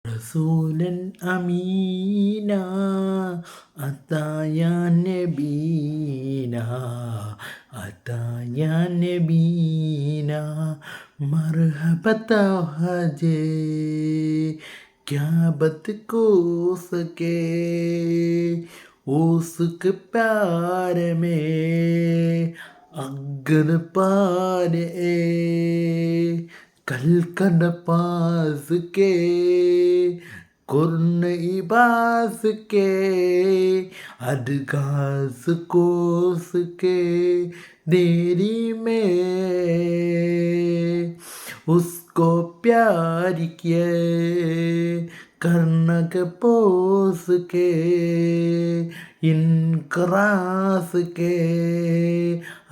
റസൂലൻ അമീന അതായ നബീന അതായ നബീന മർഹബത ഹജേ क्या बत को सके उसके प्यार में अग्न पाने कलकन पास के कुर्न इबास के अदगास कोस के देरी में उसको प्यार किए कर्णक पोस के इनकरास के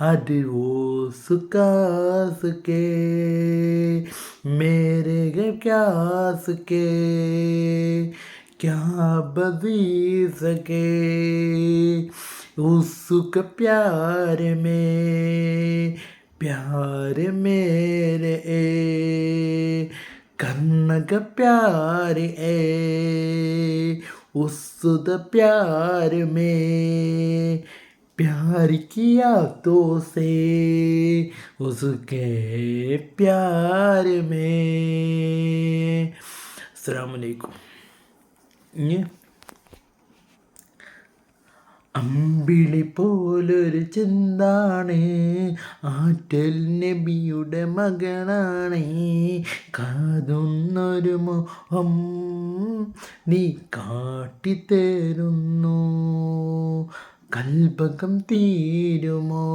अडोस कास के मेरे क्यास के क्या बदी सके उसके प्यार में प्यार मेरे कन्नग प्यार उसद प्यार में प्यार किया तो से उसके प्यार में। अस्सलाम वालेकुम। അമ്പിളി പോലൊരു ചിന്താണ് ആറ്റൽ നബിയുടെ മകളാണ് കാതുന്നൊരു മോഹം നീ കാട്ടിത്തരുന്നു കൽപകം തീരുമോ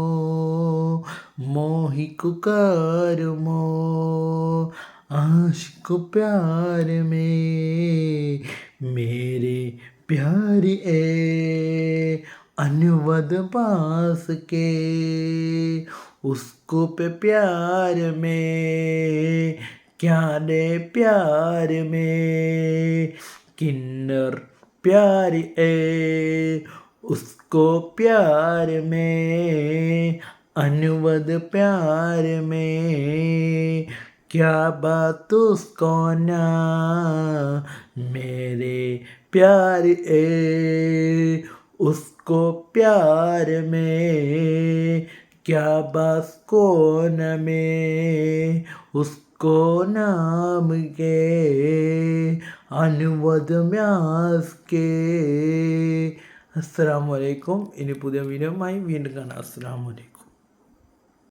മോഹിക്കുകാരുമോ ആശിക്കു പ്യാരമേ मेरे प्यारी अनुवद पास के उसको पे प्यार में क्या दे प्यार में किन्नर प्यारी उसको प्यार में अनुवद प्यार में क्या बात उसको ना मेरे प्यार उसको प्यार में क्या बात कौन में उसको नाम के अनुवद म्यास के। അസ്സലാമു അലൈക്കും. ഇനി പുതിയ വീഡിയോയുമായി വീണ്ടും കാണാം. അസ്സലാമു അലൈക്കും.